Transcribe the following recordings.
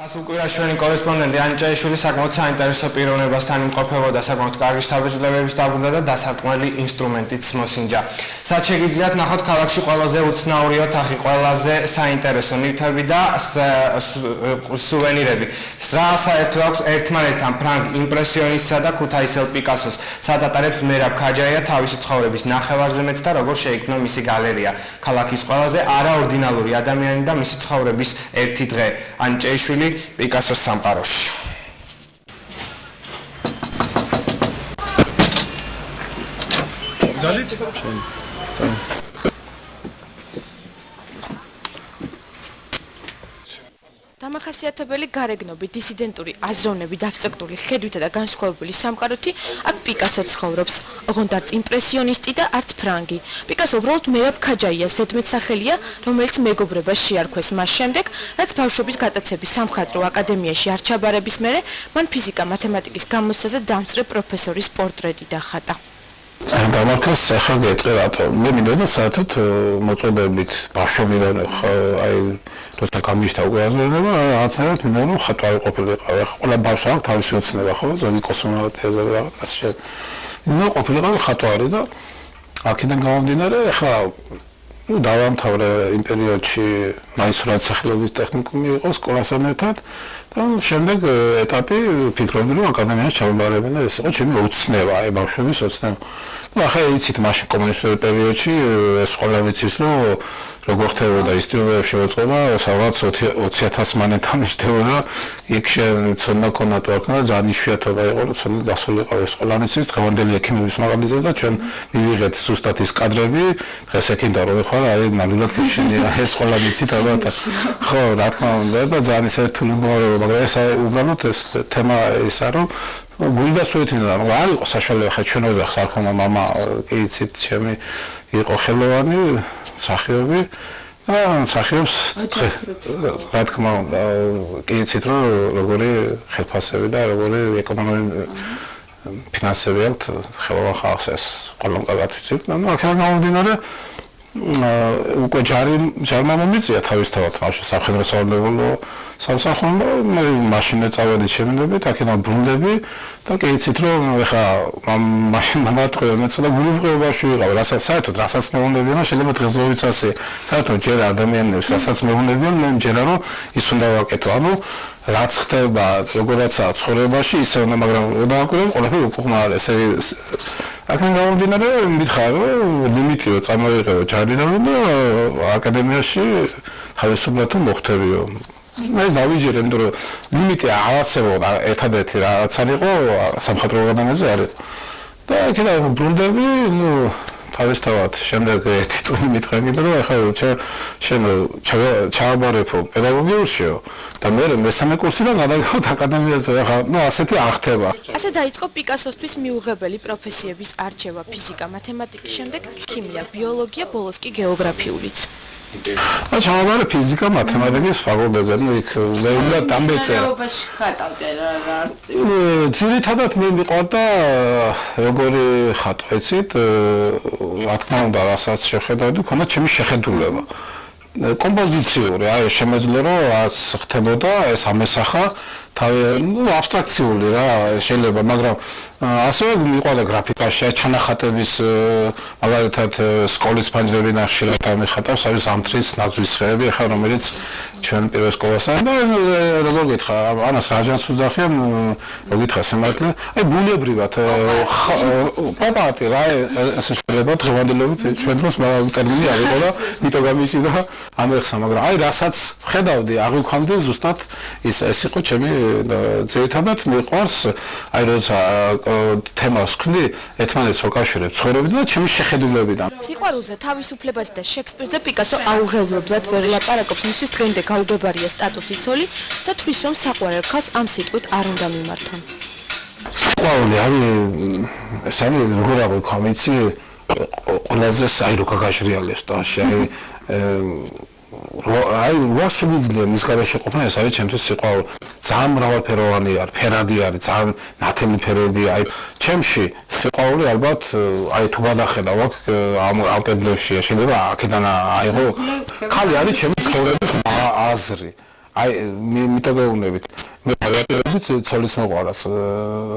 უკრაინიშვილი კორესპონდენტი ანიჭაიშვილი საკმაოდ საინტერესო პიროვნებასთან იმყოფებოდა, საკმაოდ კარგი შთაბეჭდილებების დაბრუნდა და დასარტყმელი ინსტრუმენტიც მოსინჯა. Სად შეგიძლიათ ნახოთ ქალაქში ყველაზე უცნაური ოთახი, ყველაზე საინტერესო ნივთები და სუვენირები. რა საერთო აქვს ერთმანეთთან ფრანგ იმპრესიონისტსა და ქუთაისელ პიკასოს, სად ატარებს მერაბ ქაჯაია თავისი ცხოვრების ნახევარზემეც და როგორ შეიქმნა მისი გალერეა. ქალაქის ყველაზე არაორდინალური ადამიანი და მისი ცხოვრების ერთი დღე. ანიჭაიშვილი პიკასოს სამყაროში. დამახასიათებელი გარეგნობით, დისიდენტური აზროვნებით, აბსტრაქტული ხედვითა და განსხვავებული სამყაროთი აქ პიკასო ცხოვრობს. ოღონდ არც იმპრესიონისტი და არც ფრანგი. პიკასო უბრალოდ მერაბ ქაჯაიას ზედმეტსახელია, რომელიც მეგობრებას შეარქვეს მას შემდეგ, რაც ბავშვობის გატაცების სამხატვრო აკადემიაში არ ჩაბარების მერე მან ფიზიკა-მათემატიკის გამოცდაზე დამსწრე პროფესორის პორტრეტი დახატა. დამარხეს ახლა გეტყვი რატო მე მინდოდა საერთოდ მოწოდებით ბავშვობიდან აი როცა გამიშთა უკვე აზროვნება რაღაცნაირად მინდა რომ ხატვარი ყოფილიყავ ახლა ყველა ბავშვს აქვს თავისი ოცნება ხო ზოგი კოსმონავტიაზე რაღაც მინდა ყოფილიყავ ხატვარი და აქედან გამომდინარე ახლა დავამთავრე იმ პერიოდში მაისურაძის სახელობის ტექნიკუმი იყო სკოლასთან ერთად და შემდეგ ეტაპი ფიქრობდი რომ აკადემიაში ჩავაბარებენ და ეს იყო ჩემი ოცნება აი ბავშვების ოცნება და ახლა იცით მაშინ კომუნისტურ პერიოდში ეს ყველა ვიცის რომ როგორ ხდებოდა ისტორიაში მოწყობა სადღაც 20,000 მონეტა მიშდებოდა იქ შეცოდნა ქონა თუ არა ძალიან იშვიათობა იყო რომ ცოდნა დასულიყავ ეს ყველანიცის დღევანდელი ექიმების მაღალიზე და ჩვენ მივიღეთ ზუსტად ის კადრები დღეს ექიმდა რომ ხარ აი ნამდვილად შენია ეს ყველა ვიცით ალბათ ხო რა თქმა უნდა და ძალიან ისე თულებაა მაგრამ ეს უბრალოდ ეს თემა ისა რომ გულდასვეთინა რომ არ იყო საშუალება ხა ჩვენ ოჯახს არ ხომა мама კი იცით ჩემი იყო ხელოვანი სახიობი და სახიობს რა თქმა უნდა კი იცით რომ როგორი ხელფასები და როგორი ეკონომიკური ფინანსები აქვს ხელოვან ხალხს ეს ყველამ კარგად ვიცით და აქედან გამომდინარე უკვე ჯარმა მომიწია თავისთავად ბავშვი სამხედრო სავალდებულო სამსახურში მე მაშინ წავედი შემინდები აქედან ბრუნდები და კი იცით რომ ეხა მაშინ მომატყუე მე ცოტა გულუბრყევაში ვიყავ რასაც მეუნებიან შეიძლება დღეს ვიცასე საერთოდ ჯერ ადამიანებს რასაც მეუნებიან მე მჯერა რომ ის უნდა ვაკეთო ანუ რაც ხდება როგორაცაა ცხოვრებაში ისე უნდა მაგრამ დააკვირდე ყველაფერი უკუღმა არის ესე აქედან გამომდინარე მითხრა რომ ლიმიტიო წამოიღეო ჯარიდან და აკადემიაში თავისუფლად მოხვდებიო მე დავიჯერე იმიტომ რომ ლიმიტი აღარსებოდა ერთადერთი რაც არ იყო სამხატვრო აკადემიაზე არის და აქედან ბრუნდები ნუ თავისთავად შემდეგ ერთი ტური მითხრა რომ ახლა შენ ჩავაბარებო პედაგოგიურშიო და მე მესამე კურსიდან გადავიდე აკადემიაზე ახლა ნუ ასეთი არ ხდება ასე დაიწყო პიკასოსთვის მიუღებელი პროფესიების არჩევა ფიზიკა მათემატიკის შემდეგ ქიმია ბიოლოგია ბოლოს კი გეოგრაფიულიც ჩავაბარე ფიზიკა მათემატიკის ფაკულტეტზე ნუ იქ უნდა დამბეწერა რაობაში ხატავდე რა ძირითადად მე მიყვარდა როგორი ხატვა იცით რა თქმა უნდა რასაც შეხედავდი ქონდა ჩემი შეხედულება კომპოზიციური აი შემეძლო რომ რაც ხდებოდა ეს ამესახა თავი ნუ აბსტრაქციული რა შეიძლება მაგრამ ასევე მიყვარდა გრაფიკაში ჩანახატების მაგალითად სკოლის ფანჯრები ნახშირად ამიხატავს არის ამთრის ნაძვის ხეები ახლა რომელიც ჩვენ პირველ სკოლასთან და როგორ გითხრა ანას რაჟანს უძახიან როგორ გითხრა სიმართლე აი ბუნებრივად პაპატი რა ეს შეიძლება დღევანდელობით ჩვენ დროს ტერმინი არ იყო და მითო გამისიდა ამეხსა მაგრამ აი რასაც ხედავდი აღვიქვამდი ზუსტად ეს იყო ჩემი ძირითადად მიყვარს აი როცა თემას ვქნი ერთმანეთს ვაკავშირებ ცხოვრებიდან და ჩემი შეხედულებიდან სიყვარულზე თავისუფლებაზე და შექსპირზე პიკასო აუღევლებლად ვერ ლაპარაკობს მისთვის დღემდე გაუგებარია სტატუსი ცოლი და თვლის რომ საყვარელ ხალხს ამ სიტყვით არ უნდა მიმართონ სიყვარული არის ეს არის როგორ აღვიქვამ იცი ყველაზე საირო გაგაჟრიალებს ტანში აი რა შეიძლება ის გარეშე ყოფნა ეს არის ჩემთვის სიყვარული ძალიან მრავალფეროვანი არის ფერადი არის ძალიან ნათელი ფერები აი ჩემში სიყვარული ალბათ აი თუ გადახედავ აქ ამ პერიოდში შეიძლება აქედან აიღო ხალი არის ჩემი ცხოვრების აზრი აი მიტოგეუნებით მე ვაპირებდი ცოლის მოყვარას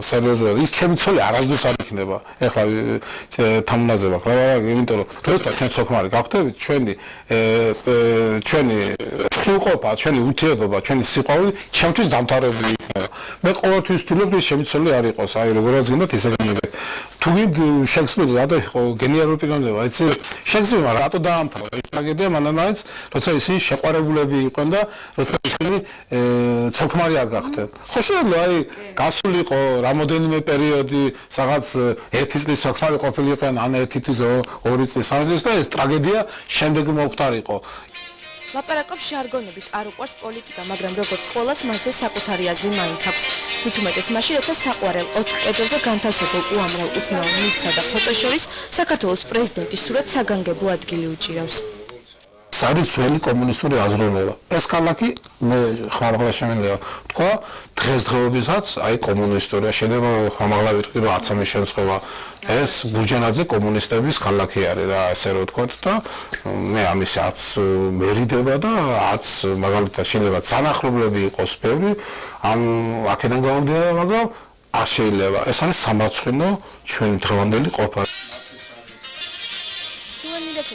სერიოზულად ის ჩემი ცოლი არასდროს არ იქნება ეხლა თამუნაზე ვახ რა იმიტომ რომ როცა ჩვენ სოქმარი გავხდებით ჩვენი სრულყოფა ჩვენი ურთიერთობა ჩვენი სიყვარული ჩემთვის დამთავრებული იქნება მე ყოველთვის ვთვლობ რომ ჩემი ცოლი არ იყოს აი როგორაც გინდათ ისე გინდა თუ შექსპირი რატო იყო გენიალური პიროვნება იცი შექსპირმა რატო დაამთავრა ტრაგედია მანამდეაც როცა ისინი შეყვარებულები იყვნენ და როცა ისინი სოქმარი არ გახდნენ ხო შეიძლება აი გასულიყო რამოდენიმე პერიოდი რაღაც ერთი წლის სოქმარი ყოფილიყენ ან ერთი წლის ორი წლის სამი წლის და ეს ტრაგედია შემდეგ მოხდარიყო ლაპარაკობს ჟარგონებით არ უყვარს პოლიტიკა, მაგრამ როგორც ყველას მასზე საკუთარი აზრი მაინც აქვს. მით უმეტეს მაშინ, როცა საყვარელ 4 კედელზე განთავსებულ უამრავ უცნაურ მითსა და ფოტოს შორის საქართველოს პრეზიდენტის სურათს საგანგებო ადგილი უჭირავს. არის ძველი კომუნისტური აზროვნება. ეს ქალაქი მე ხმარღლა შემიძლია თქვა დღესდღეობითაც აი კომუნისტურია შეიძლება ხმარღლა ვიტყვი რომ არც ამის შემთხვევა ეს ბურჯანაძე კომუნისტების ქალაქი არის რა ასე რომ ვთქვათ და მე ამის არც მერიდება და არც მაგალითად შეიძლება სანახლებლები იყოს ბევრი ამ აქედან გამომდინარე მაგრამ არ შეიძლება ეს არის სამარცხვინო ჩვენი დღევანდელი ყოფა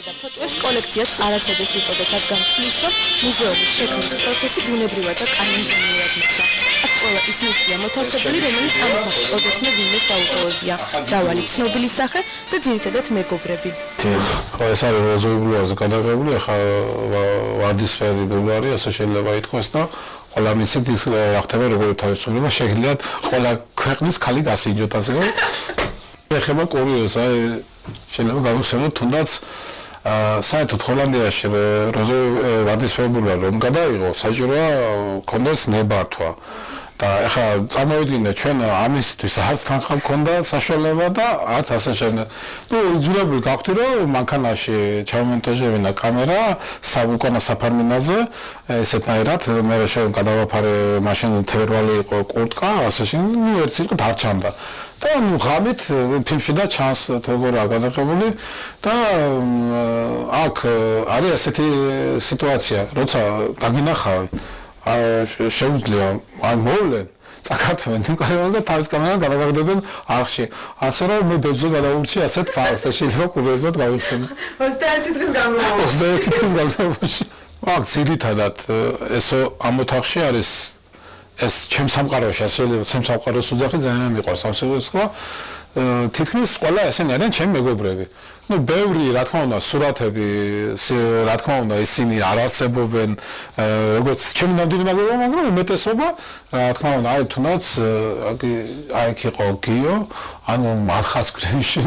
და ფოტოებს კოლექციას არასოდეს უწოდებს, რადგან თვლის, რომ მუზეუმის შექმნის პროცესი ბუნებრივად და კანონზომიერად მოხდა. აქ ყველა ის ნივთია მოთავსებული, რომელიც ამ ოთახში ოდესმე ვინმეს დაუტოვებია. მრავალი ცნობილი სახე და ძირითადად მეგობრები. ხო, ეს არის რეზოლუციაზე გადაღებული, ახლა ვარდისფერი ბულვარი, ასე შეიძლება ითქვას და ყველა მისით ის რა ხდება, როგორი თავისუფლება შეგიძლიათ ყველა ქვეყნის ხალი გასინჯოთ ასე. ეხება კურიოზს, აი შეიძლება გავიხსენოთ თუნდაც საერთოდ ჰოლანდიაში ვარდისფერბულვარი რომ გადაიღო საჭიროა კონდეს ნებართვა და ეხლა წარმოვიდგინე ჩვენ ამისთვის არც თანხა მქონდა საშუალება და არც ასე შემდეგ. ნუ იძულებული გავხდი რომ მანქანაში ჩავმონტაჟებინა კამერა უკანა საფარმინაზე ესეთნაირად მე შევ გადავაფარე მაშინ თებერვალი იყო კურტკა ასე შემდეგ ნუ ერთ სიტყვით არ ჩანდა. და ნუ ღამით ფილმში და ჩანს როგორია გადაღებული და აქ არის ასეთი სიტუაცია როცა დაგინახავი შეუძლია აი მოვლენ წაკართვენ თუნკარევან და თავის კამერaan გადავაგდებენ არხში ასე რომ მე ბეძო გადაურჩი ასეთ ფაქტს შეიძლება კურიოზულად გავიხსენო 21 დღის განმავლობაში 21 დღის განმავლობაში აქ ძირითადად ესო ამ ოთახში არის ეს ჩემ სამყაროში შეიძლება ჩემ სამყაროს უძახი ძალიან მიყვარს ამასოდეს ხო თითქმის ყველა ესენი არიან ჩემი მეგობრები ну ბევრი რა თქმა უნდა სურათები რა თქმა უნდა ისინი არ არსებობენ როგორც ჩემი ნამდვილი მეგობრები მაგრამ უმეტესობა რა თქმა უნდა აი თუნდაც აი იქ იყო გიო ანუ მარხას კრეიში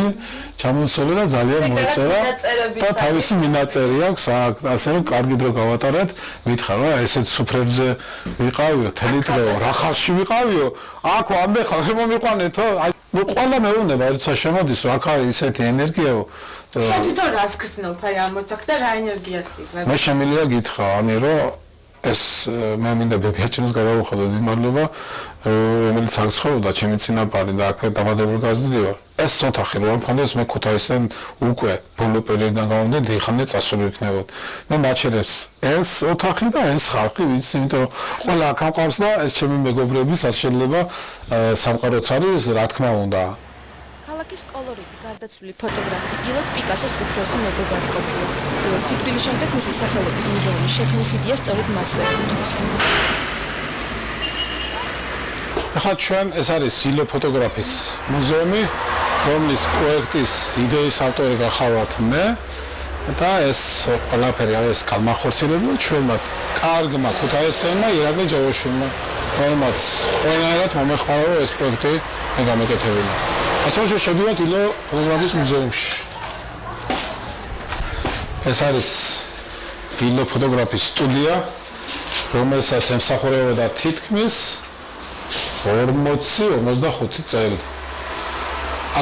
ჩამოსული და ძალიან მოეწერა და თავისი მინაწერი აქვს ასე რომ კარგი დრო გავატარეთ მითხარ რა ესეთ სუფრებზე ვიყავიო თელი დრო რა ხალხში ვიყავიო აქ ამდე ხალხი მომიყვანეთო აი ну ყველა მეუბნება ერთსა შემოდის რა არის ისეთი ენერგიაო შენ თვითონ რას გრძნობ აი ამ ოთახ და რა ენერგიას იღებ მე შემიძლია გითხრა ani რომ ეს მე მინდა ბებიაჩემს გადავუხადო მიმართულება რომელიც აქ ცხოვრობდა ჩემი წინაპარი და აქ დაბადებული გაზრდილი ვარ ეს ოთახი რომ მქონდეს მე ქუთაისიდან უკვე ბოლო პერიოდიდან გამომდე იხანე წასული იქნებოდ მე მაჩერებს ეს ოთახი და ეს ხალხი ვიცი იმიტომ რომ ყველა აქ ამყავს და ეს ჩემი მეგობრები შეიძლება სამყაროც არის რა თქმა უნდა ქალაქის კოლორიტი გარდაცვლილი ფოტოგრაფი ილოთ პიკასოს უფროსი მეგობარი ყოფილა. სიკვდილის შემდეგ მისი სახელობის მუზეუმის შექმნის იდეა სწორედ მასვე უთმოსებდა. ახლა ჩვენ ეს არის სილო ფოტოგრაფის მუზეუმი, რომლის პროექტის იდეის ავტორი გახავართ მე და ეს ყველაფერი არის გამახორციელებული ჩვენმა კარგმა ქუთაისელმა ირაკლი ჯავაშვილმა, რომელმაც ყველანაირად მომეხმარა ეს პროექტი მე გამეკეთებინა. ასე რომ შევიდეთ ილო ფოტოგრაფიის მუზეუმში. ეს არის ილო ფოტოგრაფიის სტუდია, რომელსაც ემსახურებოდა თითქმის 40-55 წელი.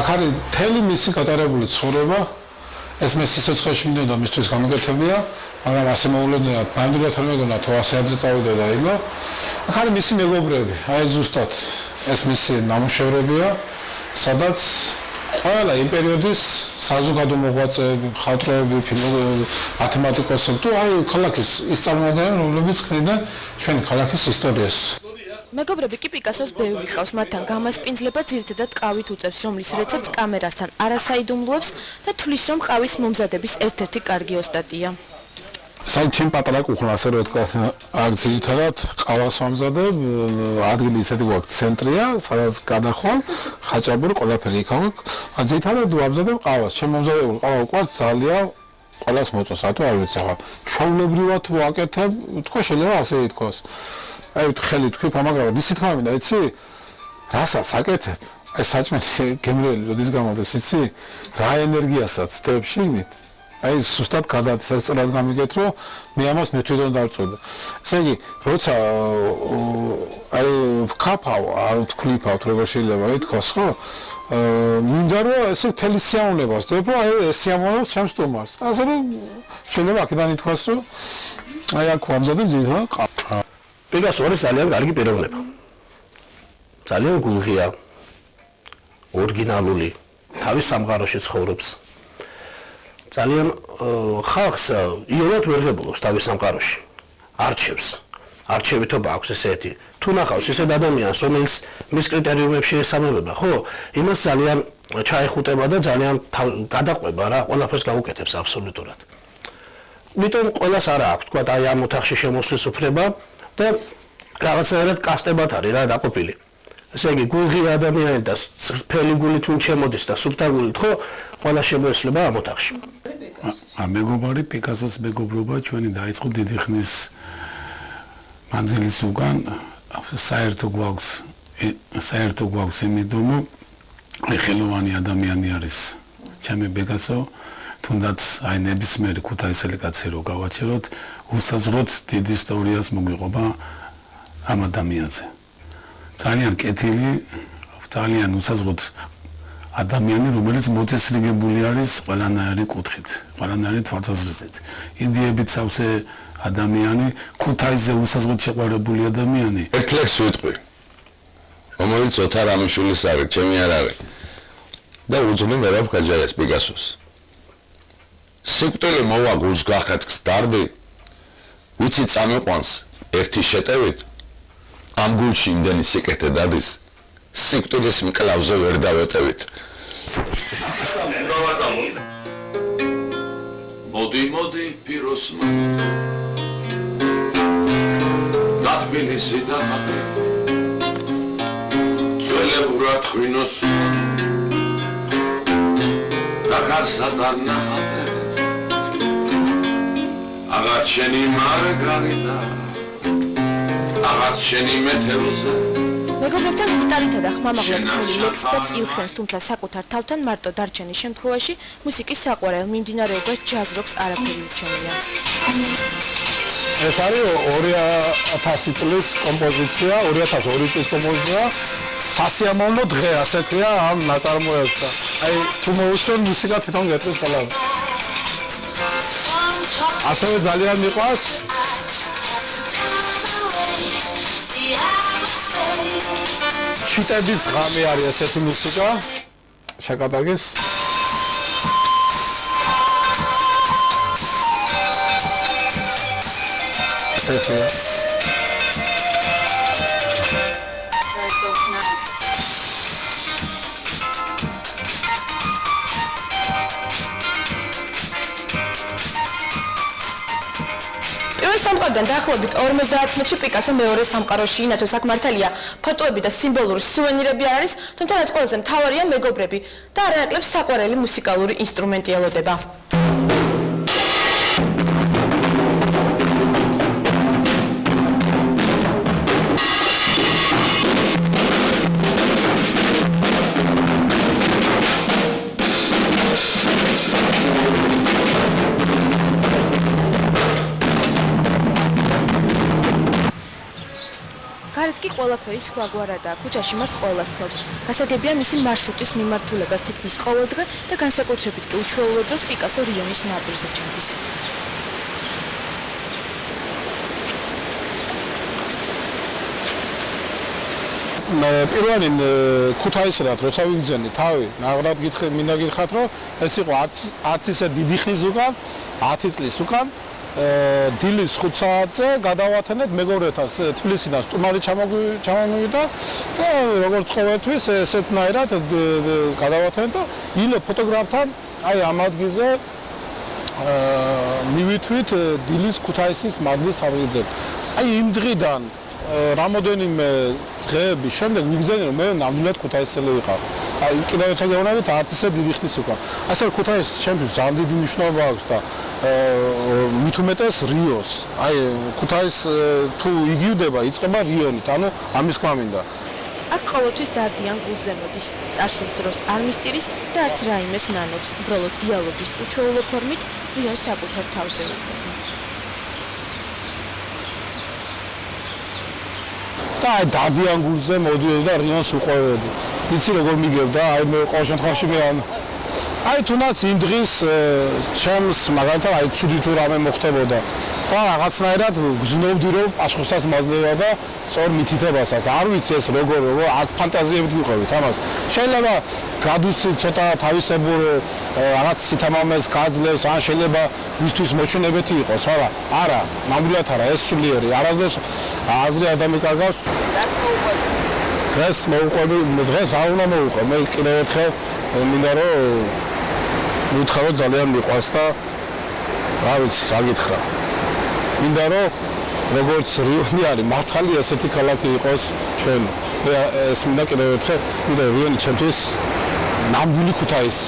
აქ არის მთელი მისი გატარებული ცხოვრება, ეს მე სიცოცხლეში მინდოდა მისთვის გამოკეთებია, მაგრამ ასე მოულოდნელად ნამდვილად არ მეგონა თუ ასე ადრე წავიდოდა ილო. აქ არის მისი მეგობრები, აი ზუსტად ეს მისი ნამუშევრებია. სადაც ყველა იმ პერიოდის საზოგადო მოღვაწეები, მხატვრები, მათემატიკოსები თუ აი ქალაქის ის წარმოადგენენ, რომლებიც ქმნიან ჩვენი ქალაქის ისტორიას. მეგობრები კი პიკასოს ბევრი ყავს, მათთან გამასპინძლება ძირითადად ყავით უწევს, რომლის რეცეპტს კამერასთან არასაიდუმლოებს და თვლის, რომ ყავის მომზადების ერთ-ერთი კარგი ოსტატია. საერთოდ პატარა კუხნა ასე რომ ვთქვა, აქ ძირითადად ყავას ვამზადებ, ადგილი ისეთი გვაქვს ცენტრია, სადაც გადახვალ, ხაჭაპური ყველაფერი იქ აქვს. ძირითადად ვამზადებ ყავას. ჩემ მომზადებული ყავა უკვე ძალიან ყველას მოწონს, რატო არ ვიცი ახლა. ჩვეულებრივად ვაკეთებ, თქვა შეიძლება ასე ითქვას. აი ხელი თქვი, მაგრამ ისი თქმა მინდა, იცი? რასაც აკეთებ? აი საჭმელი გემრიელი როდის გამოდის, იცი? რა ენერგიასაც ცდებ შიგნით? აი ზუსტად გადაწყვეტად გამიგეთ, რომ მე ამას მე თვითონ დავწყვეტე. ესე იგი, როცა აი ვქაფავ, არ ვთქვიფავთ, როგორ შეიძლება ითქვას, ხო? მინდა რომ ესე მთელი სიამოვნებას ვდებ, რომ აი ეს სიამოვნებას ჩემს სტუმარს. ასე რომ შეიძლება აქედან ითქვას, რომ აი აქ ვამზადებ ძირითადად ყავა. პიკასო არის ძალიან კარგი პიროვნება. ძალიან გულღია, ორიგინალური, თავის სამყაროში ცხოვრობს. ძალიან ხალხს იოლად ვერ ღებულობს თავის სამყაროში. არჩევს. არჩევითობა აქვს ესეთი. თუ ნახავს ისეთ ადამიანს, რომელიც მის კრიტერიუმებში ესამებება, ხო? იმას ძალიან ჩაეხუტება და ძალიან გადაყვება რა, ყველაფერს გაუკეთებს აბსოლუტურად. იმიტომ ყველას არა აქვს, თქვა აი ამ ოთახში შემოსვლის უფლება და რაღაცნაირად კასტებად არის რა დაყოფილი. ესე იგი, გულღია ადამიანი და სრფელი გულით ვინ შემოდის და სუფთა გულით, ხო, ყველა შემოესლება ამ ოთახში. მეგობარი პიკასოს მეგობრობა ჩვენი დაიწყო დიდი ხნის მანძილის უკან საერთო გვაქვს იმიტომ რომ ხელოვანი ადამიანი არის ჩემი პიკასო თუნდაც აი ნებისმიერი ქუთაისელი კაცი რო გავაჩეროთ უსაზღროდ დიდ ისტორიას მოგვიყვება ამ ადამიანზე ძალიან კეთილი ძალიან უსაზღროდ ადამიანი რომელიც მოწესრიგებული არის ყველანაირი კუთხით ყველანაირი თვალსაზრისით ინდიებით სავსე ადამიანი ქუთაისზე უსაზღროდ შეყვარებული ადამიანი ერთ ლექს ვიტყვი რომელიც ოთარ ამიშვილის არის ჩემი არ არის და უძვნი მერაბ ხაჯაიას პიკასოს სიკვდილი მოვა გულს გახეთქს დარდი ვიცი წამიყვანს ერთი შეტევით ამ გულში იმდენი სიკეთე დადის სიკვდილის მკლავზე ვერ დავეტევით მოდი პიროსმა დათბილისი დაღაპე ძველებურად ღვინოს და გარსა დანახატე აღარ შენი მარგარიტა აღარ შენი მეთეროზე მეგობრებთან გიტარითა და ხმამაღლად თქმული ლექსი და წილხენს, თუმცა საკუთარ თავთან მარტო დარჩენის შემთხვევაში მუსიკის საყვარელ მიმდინარეობას ჯაზ როკს არაფერი ურჩევნია. ეს არის 2000 წლის კომპოზიცია, 2002 წლის კომპოზიცია. სასიამოვნო დღე ასეთია ამ ნაწარმოებსა. აი თუ მოусვენ მუსიკა თვითონ გეტყვის ყველა. ასევე ძალიან მიყვარს ჩიტების ღამე არის ესეთი მუსიკა შაკატაგის ესეთია სამყაროდან დაახლოებით 50 წუთში პიკასო მეორე სამყაროში ინაცოს აქ მართალია ფოტოები და სიმბოლური სუვენირები არ არის, თუმცა რაც ყველაზე მთავარია მეგობრები და არანაკლებ საყვარელი მუსიკალური ინსტრუმენტი ელოდება. გარეთ კი ყველაფერი სხვაგვარადაა, ქუჩაში მას ყველას ცნობს. გასაგებია მისი მარშრუტის მიმართულებას თითქმის ყოველ დღე და განსაკუთრებით კი უჩვეულო დროს პიკასო რიონის ნაპირზე ჩამდის. პირველი ქუთაისიდან როცა ვიგზენი თავი, ნაღდად მინდა გითხრათ, რომ ეს იყო არც ისე დიდი ხნის უკან, 10 წლის უკან, დილის 5 საათზე გადავათენეთ მეგობრებთან თბილისიდან სტუმარი ჩამომივიდა და როგორც ყოველთვის ესეთნაირად გადავათენეთ და ილე ფოტოგრაფთან აი ამ ადგილზე მივითვით დილის ქუთაისის მადლის სარგეზე. აი იმ დღიდან რამოდენიმე დღეების შემდეგ ვიგზენი რომ მე ნამდვილად ქუთაისელი ვიყავ. აი კიდევ ერთხელ გეუბნებით არც ისე დიდი ხნის უკან. ასე რომ ქუთაისს ჩემთვის ძალიან დიდი მნიშვნელობა აქვს და მით უმეტეს რიოს. აი ქუთაის თუ იგივდება იწყება რიონით, ანუ ამის თქმა მინდა. აქ ყოველთვის დარდიან გულზე მოდის, წარსულ დროს არ მისტირის და არც რაიმეს ნანობს, უბრალოდ დიალოგის უჩვეულო ფორმით რიონს საკუთარ თავზე უყურებს. და აი დადიან გულზე მოდიოდი და რიონს უყურებდი. იცი როგორ მიგებდა, აი მე ყოველ შემთხვევაში მე აი თუნდაც იმ დღის ჩემს მაგალითად აი ცუდი თუ რამე მოხდებოდა და რაღაცნაირად გზნობდი რომ პასუხსაც მაძლევა და სწორ მითითებასაც არ ვიცი ეს როგორ არ ფანტაზიებით ვიყავით ამას შეიძლება გადუსი ცოტა თავისებურ რაღაც სითამამეს გაძლევს ან შეიძლება მისთვის მოჩვენებითი იყოს მაგრამ არა ნამდვილად არა ეს სულიერი არასდროს აზრი არ დამიკარგავს დღეს მოუყვები დღეს არ უნდა მოუყვე მე კიდევ ერთხელ მინდა რომ უთხრა ძალიან მიყვარს და რა ვიცი რა გითხრა მინდა რომ როგორც რიონი არის მართალი ესეთი ქალაქი იყოს ჩვენ ეს მინდა კიდევ ერთხელ მინდა რიონი ჩემთვის ნამდვილი ქუთაისი